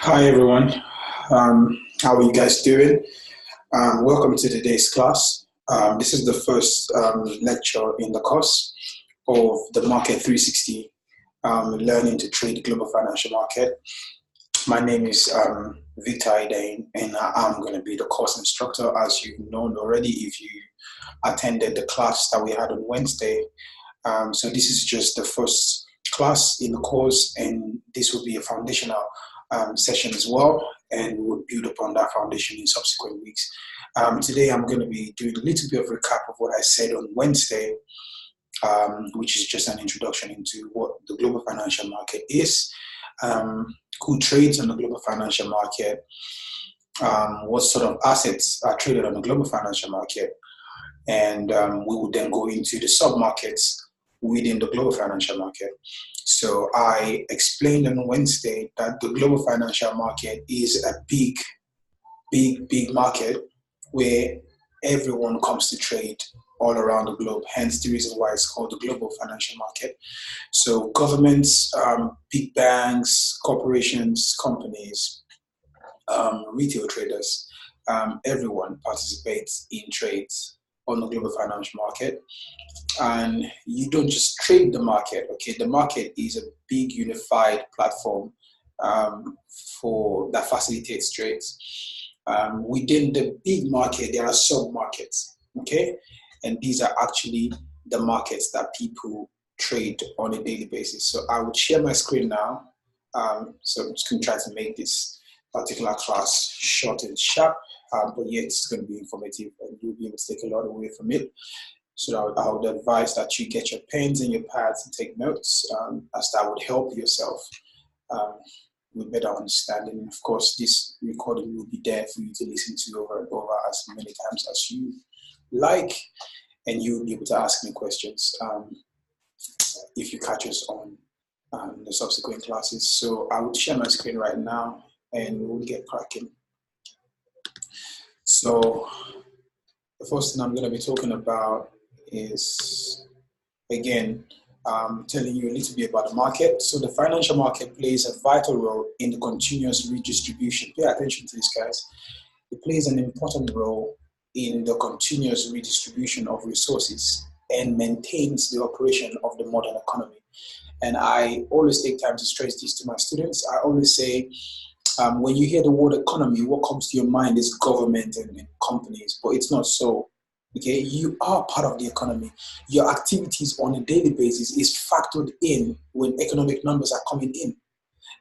Hi everyone. How are you guys doing? Welcome to today's class. This is the first lecture in the course of the Market 360, Learning to Trade the Global Financial Market. My name is Victor Idane, and I'm going to be the course instructor, as you've known already if you attended the class that we had on Wednesday. So this is just the first class in the course, and this will be a foundational session as well, and we will build upon that foundation in subsequent weeks. Today I'm going to be doing a little bit of recap of what I said on Wednesday, which is just an introduction into what the global financial market is, who trades on the global financial market, what sort of assets are traded on the global financial market, and we will then go into the sub-markets within the global financial market. So I explained on Wednesday that the global financial market is a big market where everyone comes to trade all around the globe, hence the reason why it's called the global financial market. So governments, big banks, corporations, companies, retail traders, everyone participates in trades on the global financial market. And you don't just trade the market, okay? The market is a big unified platform for that facilitates trades. Within the big market, there are sub-markets, okay? And these are actually the markets that people trade on a daily basis. So I would share my screen now. So I'm just going to try to make this particular class short and sharp, but yet it's going to be informative and you'll be able to take a lot away from it. So I would advise that you get your pens and your pads and take notes, as that would help yourself with better understanding. And of course, this recording will be there for you to listen to over and over as many times as you like, and you'll be able to ask me questions if you catch us on the subsequent classes. So I will share my screen right now and we'll get cracking. So the first thing I'm going to be talking about is, again, telling you a little bit about the market. So the financial market plays a vital role in the continuous redistribution. Pay attention to this, guys. It plays an important role in the continuous redistribution of resources and maintains the operation of the modern economy. And I always take time to stress this to my students. I always say, when you hear the word economy, what comes to your mind is government and companies, but it's not so. Okay, you are part of the economy. Your activities on a daily basis is factored in when economic numbers are coming in.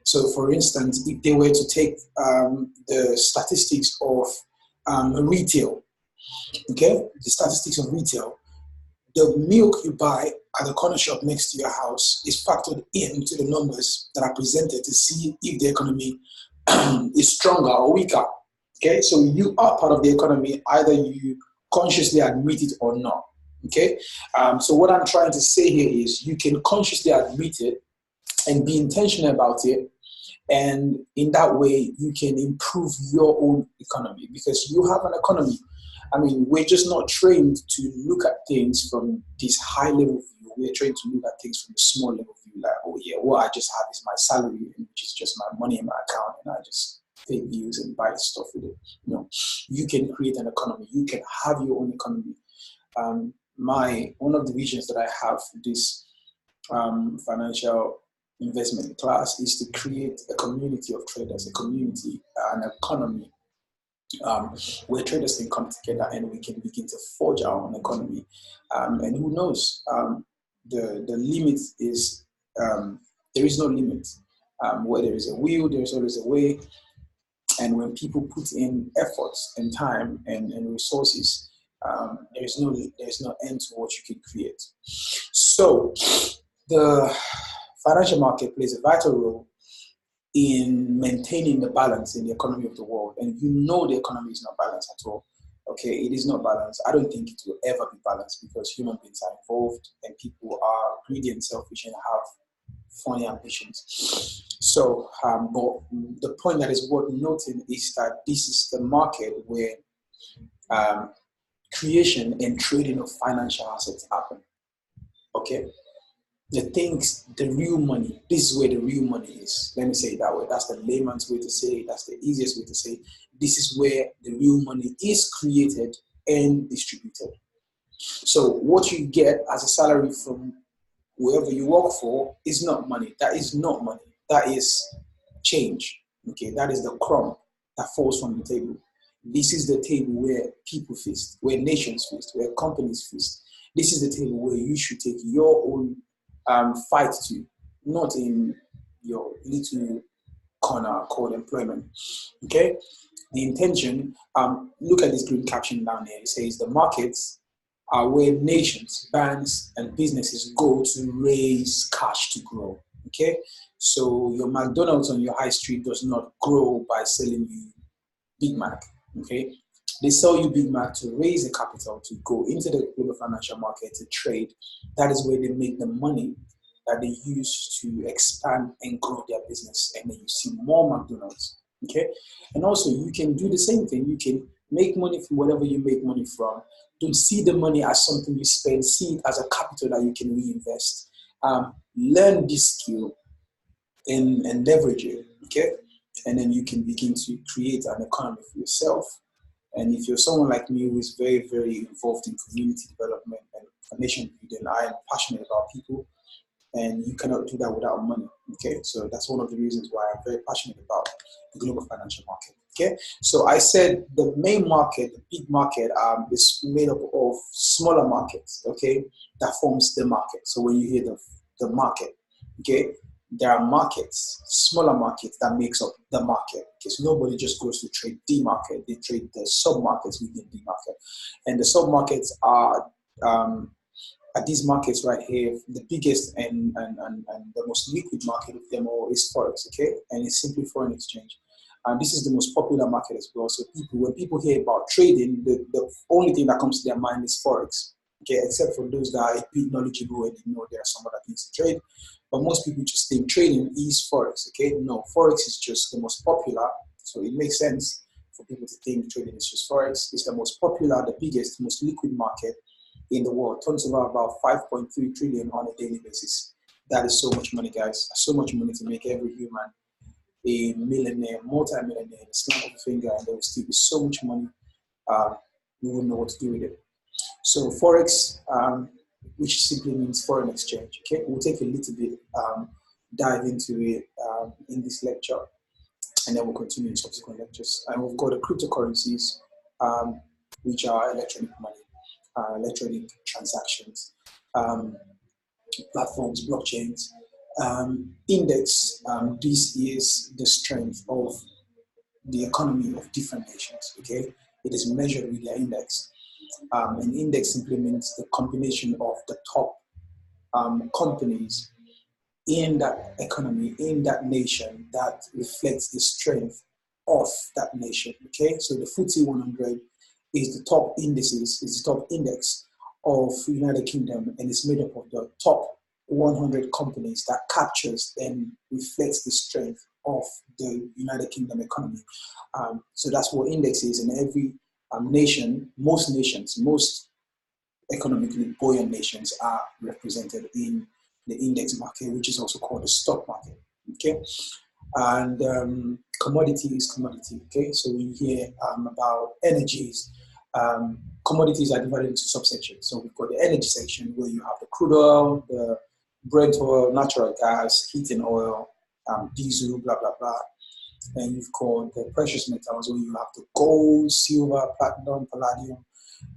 So, for instance, if they were to take the statistics of retail, okay, the statistics of retail, the milk you buy at the corner shop next to your house is factored into the numbers that are presented to see if the economy is stronger or weaker. Okay, so you are part of the economy, either you consciously admit it or not. Okay, so what I'm trying to say here is you can consciously admit it and be intentional about it, and in that way you can improve your own economy because you have an economy. I mean, we're just not trained to look at things from this high level view. We're trained to look at things from a small level view, like, oh yeah, what I just have is my salary, which is just my money in my account, and I just pay bills and buy stuff with it. You can create an economy. You can have your own economy. One of the visions that I have for this financial investment class is to create a community of traders, a community, an economy where traders can come together and we can begin to forge our own economy. And who knows? The limit is there is no limit. Where there is a will, there is always a way. And when people put in efforts and time and resources, there is no end to what you can create. So the financial market plays a vital role in maintaining the balance in the economy of the world. And you know the economy is not balanced at all. Okay, it is not balanced. I don't think it will ever be balanced because human beings are involved and people are greedy and selfish and have funny ambitions. So, but the point that is worth noting is that this is the market where creation and trading of financial assets happen. Okay, the things, the real money. This is where the real money is. Let me say it that way. That's the layman's way to say it. That's the easiest way to say it. This is where the real money is created and distributed. So what you get as a salary from wherever you work for is not money. That is not money. That is change. Okay, that is the crumb that falls from the table. This is the table where people feast, where nations feast, where companies feast. This is the table where you should take your own fight to, not in your little corner called employment. Okay, the intention. Look at this green caption down there. It says the markets are where nations, banks, and businesses go to raise cash to grow. Okay, so your McDonald's on your high street does not grow by selling you Big Mac. Okay, they sell you Big Mac to raise a capital to go into the global financial market to trade. That is where they make the money that they use to expand and grow their business, and then you see more McDonald's. Okay, and also you can do the same thing. You can make money from whatever you make money from. Don't see the money as something you spend. See it as a capital that you can reinvest. Learn this skill and leverage it. Okay, and then you can begin to create an economy for yourself. And if you're someone like me who is very, very involved in community development and nation building, I am passionate about people, and you cannot do that without money. Okay, so that's one of the reasons why I'm very passionate about the global financial market. Okay, so I said the main market, the big market, is made up of smaller markets. Okay, that forms the market. So when you hear the market, okay, there are markets, smaller markets that makes up the market. Because nobody just goes to trade the market; they trade the sub markets within the market, and the sub markets are at these markets right here, the biggest and the most liquid market of them all is Forex, okay? And it's simply foreign exchange. And this is the most popular market as well. So when people hear about trading, the only thing that comes to their mind is Forex, okay? Except for those that are a bit knowledgeable and know there are some other things to trade. But most people just think trading is Forex, okay? No, Forex is just the most popular. So it makes sense for people to think trading is just Forex. It's the most popular, the biggest, most liquid market in the world, turns over about 5.3 trillion on a daily basis. That is so much money, guys. So much money to make every human a millionaire, multi-millionaire, a snap of a finger, and there will still be so much money. We wouldn't know what to do with it. So Forex, which simply means foreign exchange. Okay, we'll take a little bit dive into it in this lecture, and then we'll continue in subsequent lectures. And we've got the cryptocurrencies, which are electronic money. Electronic transactions, platforms, blockchains, index. This is the strength of the economy of different nations. Okay, it is measured with their index. An index simply means the combination of the top companies in that economy, in that nation, that reflects the strength of that nation. Okay, so the FTSE 100 is the top indices, is the top index of United Kingdom, and it's made up of the top 100 companies that captures and reflects the strength of the United Kingdom economy. So that's what index is, and every nation, most economically buoyant nations are represented in the index market, which is also called the stock market. Okay, and commodity is commodity. Okay, so we hear about energies. Commodities are divided into subsections. So we've got the energy section where you have the crude oil, the Brent oil, natural gas, heating oil, diesel, blah, blah, blah. And you've got the precious metals where you have the gold, silver, platinum, palladium.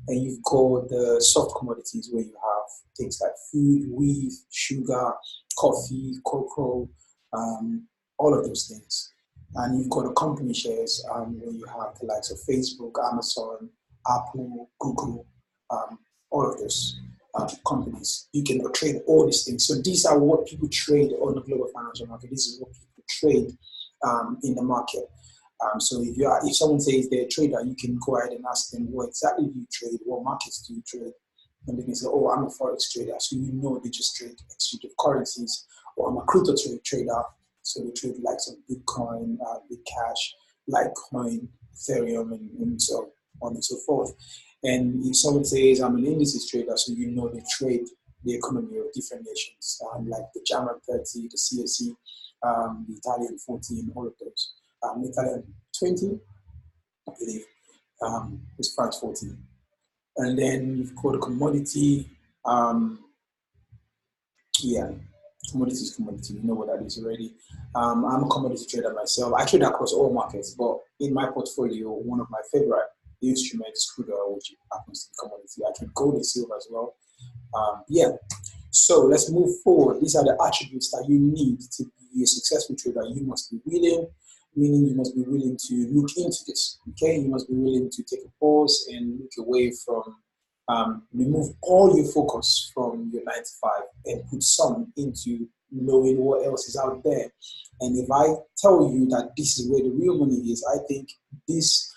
And you've got the soft commodities where you have things like food, wheat, sugar, coffee, cocoa, all of those things. And you've got the company shares where you have the likes of Facebook, Amazon, Apple, Google, all of those companies. You can trade all these things. So these are what people trade on the global financial market. This is what people trade in the market. So if someone says they're a trader, you can go ahead and ask them, what exactly do you trade? What markets do you trade? And they can say, oh, I'm a Forex trader. So you know they just trade exchange of currencies. Or I'm a crypto trader. So they trade like some Bitcoin, Bitcash, Litecoin, Ethereum, and so on and so forth. And if someone says I'm an indices trader, so you know they trade the economy of different nations, like the German 30, the CSE, the Italian 14, all of those. Italian 20, I believe, is France 14. And then you've got a commodity. Yeah, commodity is commodity. You know what that is already. I'm a commodity trader myself. I trade across all markets, but in my portfolio, one of my favorite instruments is crude oil, which happens to be commodity. I trade gold and silver as well. Yeah. So let's move forward. These are the attributes that you need to be a successful trader. You must be willing, meaning you must be willing to look into this. Okay, you must be willing to take a pause and look away from, remove all your focus from your 9 to 5 and put some into knowing what else is out there. And if I tell you that this is where the real money is, I think this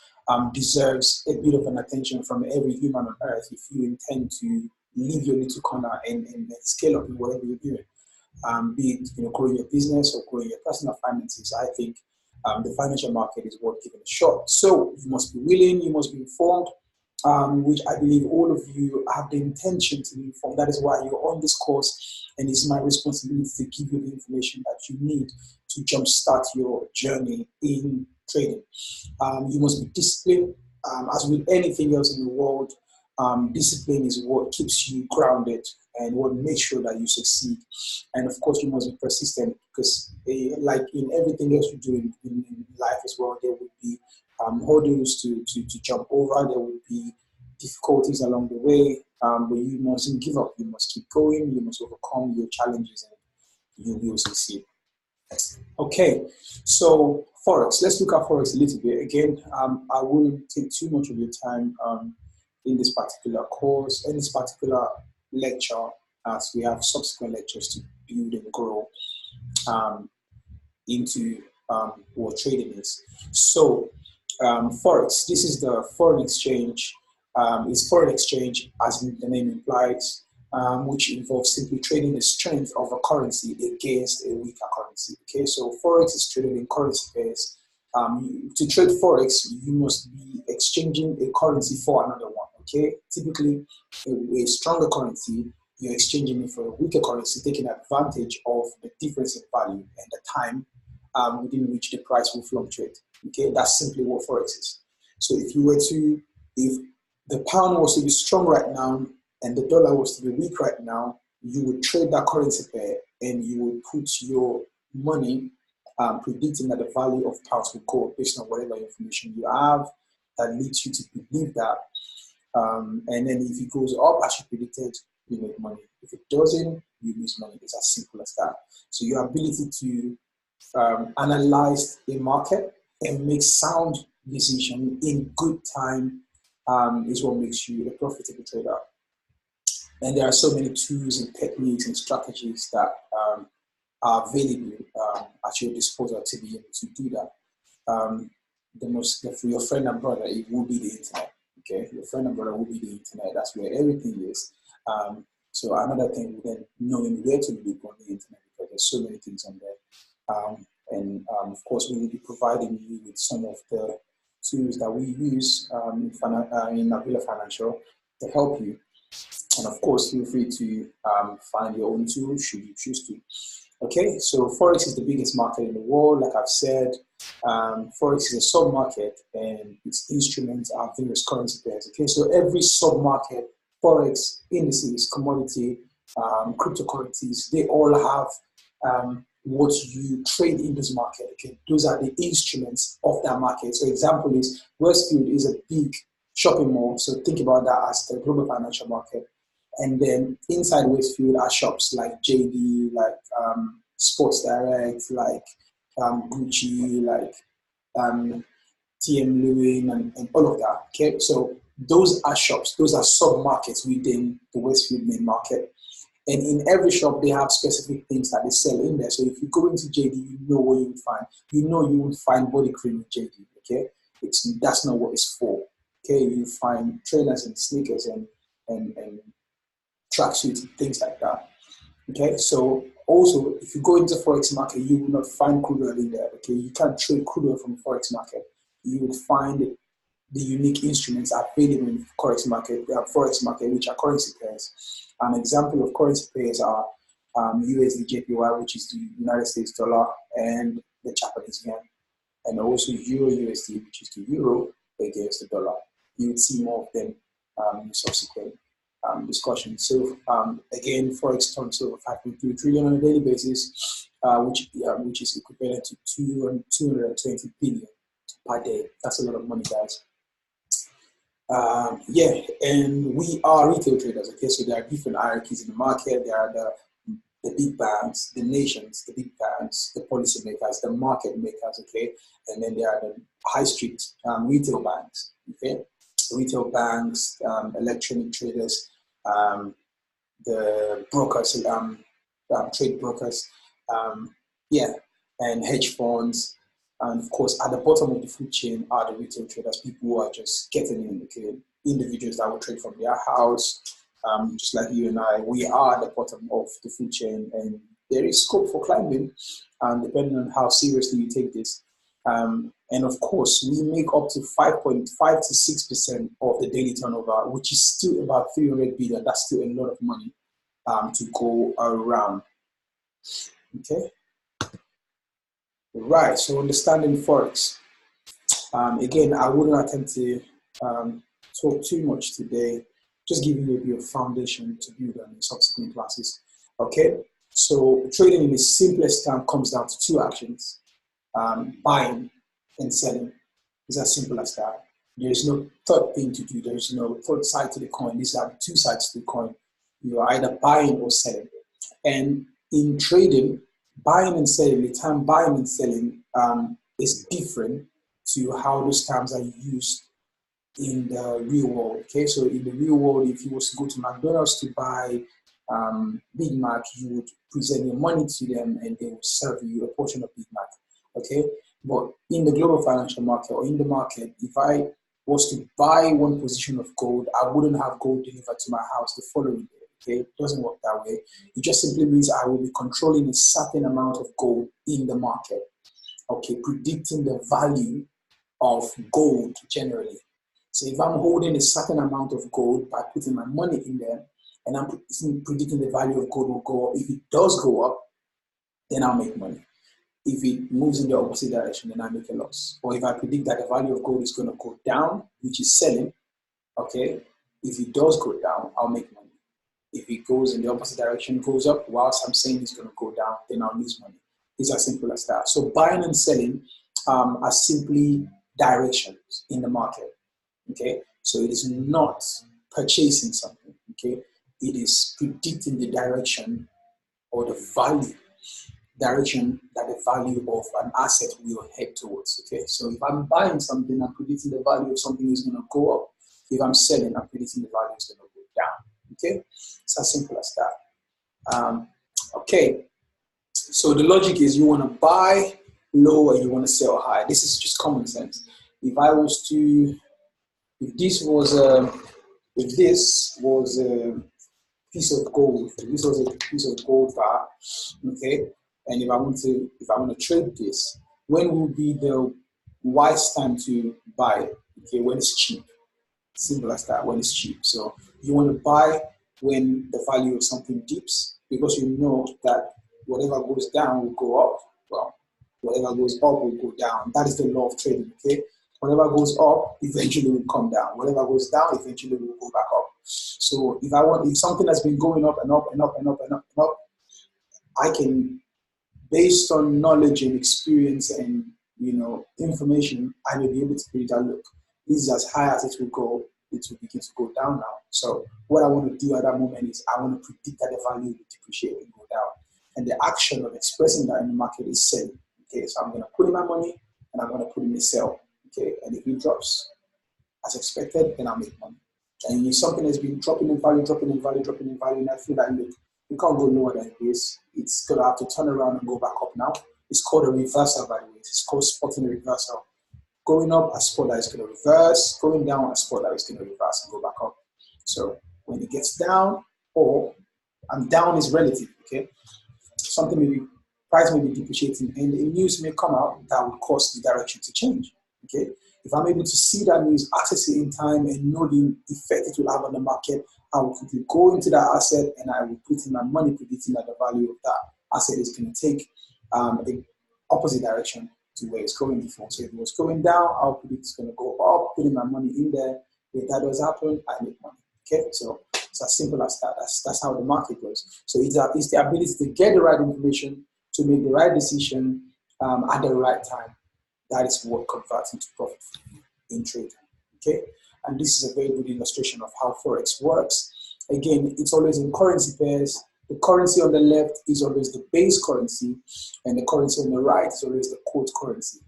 deserves a bit of an attention from every human on earth if you intend to leave your little corner and scale up in whatever you're doing. Be it growing your business or growing your personal finances, I think the financial market is worth giving a shot. So you must be willing, you must be informed, which I believe all of you have the intention to be informed. That is why you're on this course, and it's my responsibility to give you the information that you need to jumpstart your journey in trading. You must be disciplined. As with anything else in the world, discipline is what keeps you grounded and what makes sure that you succeed. And of course, you must be persistent because, like in everything else you do in life as well, there will be hurdles to jump over. There will be difficulties along the way, but you mustn't give up. You must keep going. You must overcome your challenges, and you will succeed. Okay, so Forex. Let's look at Forex a little bit. Again, I won't take too much of your time in this particular course, in this particular lecture, as we have subsequent lectures to build and grow into what trading is. So, Forex, this is the foreign exchange. It's foreign exchange, as the name implies, which involves simply trading the strength of a currency against a weaker currency. Okay, so Forex is traded in currency pairs. To trade Forex, you must be exchanging a currency for another one. Okay, typically a stronger currency, you're exchanging it for a weaker currency, taking advantage of the difference in value and the time within which the price will fluctuate. Okay, that's simply what Forex is. So if the pound was to be strong right now and the dollar was to be weak right now, you would trade that currency pair and you would put your money predicting that the value of pounds will go up based on whatever information you have that leads you to believe that. And then if it goes up as you predicted, you make money. If it doesn't, you lose money. It's as simple as that. So your ability to analyze a market and make sound decision in good time is what makes you a profitable trader. And there are so many tools and techniques and strategies that are available at your disposal to be able to do that. For your friend and brother, it will be the internet. Okay, your friend and brother will be the internet. That's where everything is. So another thing, then knowing where to look on the internet, because there's so many things on there. And of course, we will be providing you with some of the tools that we use in Havilah Financial to help you. And of course, feel free to find your own tools should you choose to. Okay, so Forex is the biggest market in the world. Like I've said, Forex is a sub-market and its instruments are various currency pairs. Okay, so every sub-market, Forex, indices, commodity, cryptocurrencies, they all have what you trade in this market. Okay, those are the instruments of that market. So example is Westfield is a big shopping mall. So think about that as the global financial market. And then inside Westfield are shops like JD, like Sports Direct, like Gucci, like TM Lewin, and all of that. Okay, so those are shops, those are sub-markets within the Westfield main market. And in every shop, they have specific things that they sell in there. So if you go into JD, you know what you would find. You know you would find body cream in JD, okay? That's not what it's for, okay? You find trainers and sneakers and tracksuits and things like that, okay? So also, if you go into Forex market, you will not find crude oil in there, okay? You can't trade crude oil from Forex market. You would find the unique instruments available in the forex market, which are currency pairs. An example of currency pairs are USD JPY, which is the United States dollar, and the Japanese yen, and also Euro USD, which is the euro against the dollar. You would see more of them in subsequent discussions. So again, forex turns over 5.3 trillion on a daily basis, which is equivalent to 220 billion per day. That's a lot of money, guys. Yeah, and we are retail traders. Okay, so there are different hierarchies in the market. There are the big banks, the nations, the big banks, the policy makers, the market makers. Okay, and then there are the high street retail banks. Okay, retail banks, electronic traders, the brokers, trade brokers, yeah, and hedge funds. And of course, at the bottom of the food chain are the retail traders, people who are just getting in, okay? Individuals that will trade from their house, just like you and I. We are at the bottom of the food chain, and there is scope for climbing, depending on how seriously you take this. And of course, we make up to 5.5 to 6% of the daily turnover, which is still about 300 billion. That's still a lot of money to go around. Okay. Right. So understanding forex. Again, I wouldn't attempt to talk too much today. Just giving you a bit of foundation to build on in subsequent classes. Okay. So trading in the simplest term comes down to two actions. Buying and selling. It's as simple as that. There is no third thing to do. There is no third side to the coin. These are the two sides to the coin. You are either buying or selling. And in trading, buying and selling, the term buying and selling is different to how those terms are used in the real world. Okay, so in the real world, if you was to go to McDonald's to buy Big Mac, you would present your money to them and they will serve you a portion of Big Mac. Okay, but in the global financial market or in the market, if I was to buy one position of gold, I wouldn't have gold delivered to my house the following day. Okay, it doesn't work that way. It just simply means I will be controlling a certain amount of gold in the market. Okay, predicting the value of gold generally. So if I'm holding a certain amount of gold by putting my money in there, and I'm predicting the value of gold will go up. If it does go up, then I'll make money. If it moves in the opposite direction, then I make a loss. Or if I predict that the value of gold is going to go down, which is selling, okay, if it does go down, I'll make money. If it goes in the opposite direction, goes up, whilst I'm saying it's going to go down, then I'll lose money. It's as simple as that. So buying and selling are simply directions in the market, okay? So it is not purchasing something, okay? It is predicting the direction or the direction that the value of an asset will head towards, okay? So if I'm buying something, I'm predicting the value of something is going to go up. If I'm selling, I'm predicting the value is going to go down, okay? It's as simple as that. Okay, so the logic is you want to buy low and you want to sell high. This is just common sense. If this was a piece of gold, if this was a piece of gold bar, okay, and if I want to trade this, when will be the wise time to buy it? Okay, when it's cheap. Simple as that, when it's cheap. So you want to buy when the value of something dips, because you know that whatever goes down will go up. Well, whatever goes up will go down. That is the law of trading, okay? Whatever goes up eventually will come down. Whatever goes down eventually will go back up. So if something has been going up and up and up and up and up and up, I can, based on knowledge and experience and information, I may be able to predict that, look, this is as high as it will go, it will begin to go down now. So what I want to do at that moment is I want to predict that the value will depreciate and go down. And the action of expressing that in the market is selling. Okay, so I'm going to put in my money and I'm going to put in a sell. Okay, and if it drops as expected, then I'll make money. And if something has been dropping in value, and I feel that, look, we can't go lower than this, it's going to have to turn around and go back up now. It's called a reversal, by the way. It's called spotting a reversal. Going up, a spot that is going to reverse. Going down, a spot that is going to reverse and go back up. So when it gets down, and down is relative, okay? Price may be depreciating, and the news may come out that would cause the direction to change, Okay, if I'm able to see that news, access it in time, and know the effect it will have on the market, I will quickly go into that asset and I will put in my money, predicting that the value of that asset is going to take the opposite direction to where it's going before. So if it was going down, I'll predict it's going to go up, putting my money in there. If that does happen, I make money. Okay, so it's as simple as that. That's how the market goes. So it's the ability to get the right information, to make the right decision at the right time. That is what converts into profit in trading. Okay, and this is a very good illustration of how Forex works. Again, it's always in currency pairs. The currency on the left is always the base currency, and the currency on the right is always the quote currency.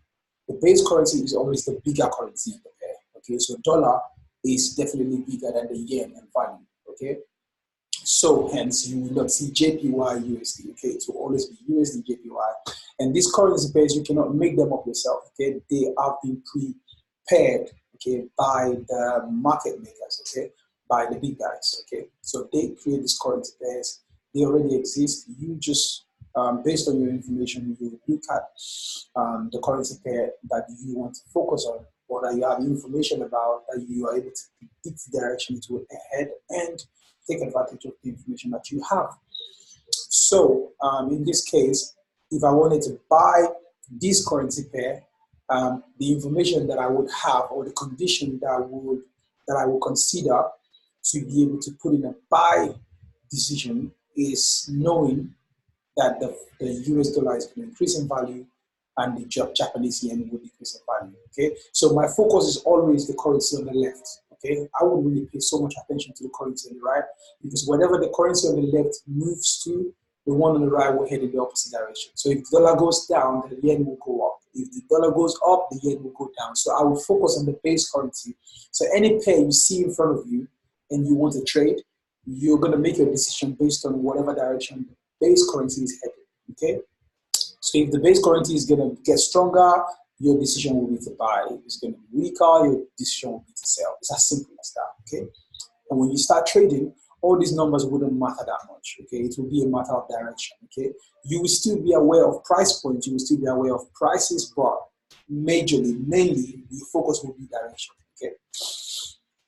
The base currency is always the bigger currency in the pair. Okay, so dollar is definitely bigger than the yen in value. Okay, so hence you will not see JPY USD. Okay, it will always be USD JPY, and these currency pairs you cannot make them up yourself. Okay, they have been prepared, okay, by the market makers. Okay, by the big guys. Okay, so they create these currency pairs. They already exist. You just based on your information, you look at the currency pair that you want to focus on, or that you have information about, that you are able to predict the direction it will head and take advantage of the information that you have. So in this case, if I wanted to buy this currency pair, the information that I would have, or the condition that I would consider to be able to put in a buy decision, is knowing that the US dollar is going to increase in value and the Japanese yen will decrease in value. Okay, so my focus is always the currency on the left. Okay, I wouldn't really pay so much attention to the currency on the right, because whatever the currency on the left moves to, the one on the right will head in the opposite direction. So if the dollar goes down, the yen will go up. If the dollar goes up, the yen will go down. So I will focus on the base currency. So any pair you see in front of you and you want to trade, you're going to make your decision based on whatever direction the base currency is headed. Okay, so if the base currency is going to get stronger, your decision will be to buy. If it's going to be weaker, your decision will be to sell. It's as simple as that. Okay, and when you start trading, all these numbers wouldn't matter that much. Okay, it will be a matter of direction. Okay, you will still be aware of price points, you will still be aware of prices, but mainly the focus will be direction. Okay.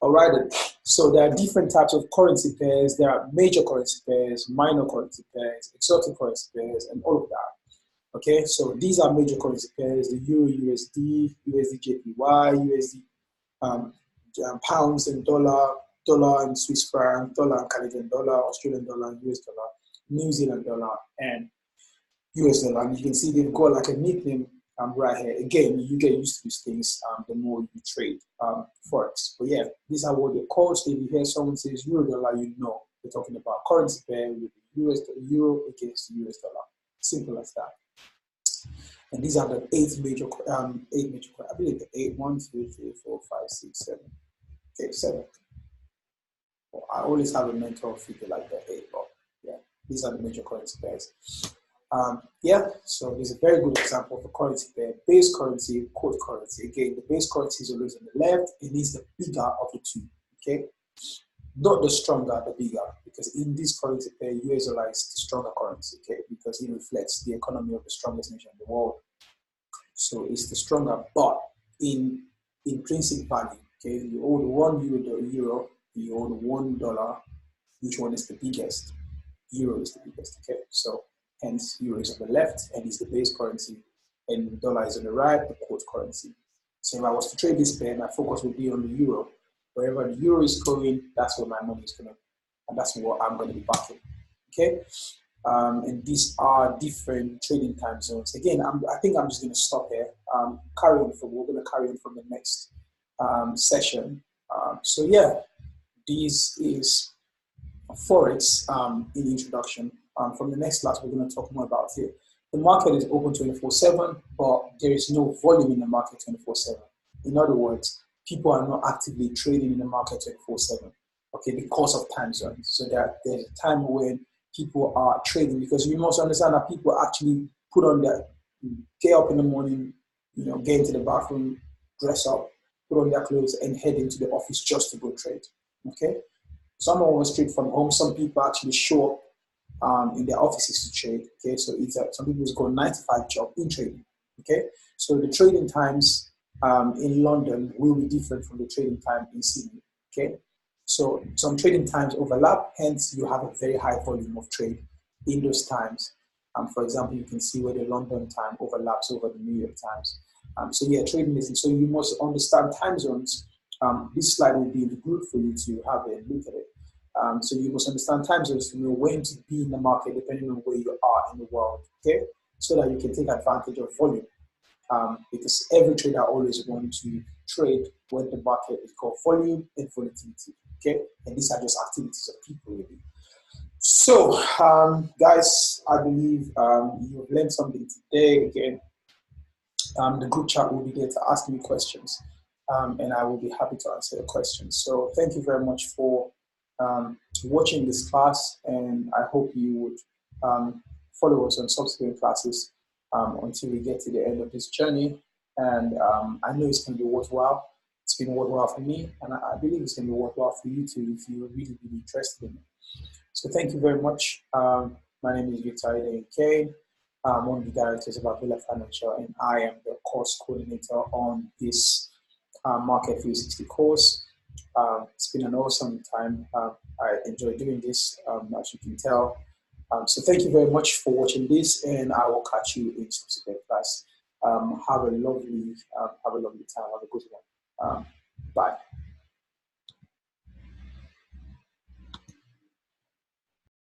All right, then. So there are different types of currency pairs. There are major currency pairs, minor currency pairs, exotic currency pairs, and all of that. Okay, so these are major currency pairs: the Euro USD, USD JPY, USD pounds and dollar, dollar and Swiss franc, dollar and Canadian dollar, Australian dollar and US dollar, New Zealand dollar, and US dollar. And you can see they've got like a nickname right here. Again, you get used to these things the more you trade Forex. But yeah, these are what they're called. So if you hear someone says Euro dollar, you know they're talking about currency pair with the Euro against the US dollar. Simple as that. And these are the eight major, I believe the 8, 1, 2, 3, 4, 5, 6, 7. Okay, 7. Well, I always have a mental figure like that, 8, but yeah, these are the major currency pairs. Yeah, so there's a very good example of a currency pair: base currency, quote currency. Again, the base currency is always on the left, and is the bigger of the two. Okay, not the stronger, the bigger, because in this currency pair, US dollar is the stronger currency. Okay, because it reflects the economy of the strongest nation in the world. So it's the stronger, but in intrinsic value. Okay, you owe the euro, you owe the $1. Which one is the biggest? Euro is the biggest. Okay, so hence euro is on the left and is the base currency, and the dollar is on the right, the quote currency. So if I was to trade this pair, my focus would be on the euro. Wherever the euro is going, that's where my money is going, and that's what I'm going to be backing. Okay, and these are different trading time zones. Again, I think I'm just going to stop here. We're going to carry on from the next session. So yeah, this is Forex in introduction. From the next class, we're going to talk more about it. The market is open 24/7, but there is no volume in the market 24/7. In other words, people are not actively trading in the market 24/7. Okay, because of time zones. So there's a time when people are trading, because you must understand that people actually get up in the morning, get into the bathroom, dress up, put on their clothes, and head into the office just to go trade. Okay. Some are on trade from home. Some people actually show up in their offices to trade. Okay, so some people go 9 to 5 job in trading. Okay, so the trading times in London will be different from the trading time in Sydney. Okay, so some trading times overlap, hence you have a very high volume of trade in those times. For example, you can see where the London time overlaps over the New York times. So yeah, trading is, so you must understand time zones. This slide will be in the group for you to have a look at it. So you must understand time zones to know when to be in the market depending on where you are in the world, okay? So that you can take advantage of volume. Because every trader always wants to trade when the market is called volume and volatility, okay? And these are just activities of people, really. So, guys, I believe you've learned something today. Again, the group chat will be there to ask me questions, and I will be happy to answer the questions. So thank you very much for watching this class, and I hope you would follow us on subsequent classes until we get to the end of this journey. And I know it's going to be worthwhile. It's been worthwhile for me, and I believe it's going to be worthwhile for you too if you're really, really interested in it. So thank you very much. My name is Victor Kane. I'm one of the directors of Havilah Financial, and I am the course coordinator on this Market 360 course. It's been an awesome time. I enjoy doing this, as you can tell. So thank you very much for watching this, and I will catch you in subsequent class. Have a lovely time. Have a good one.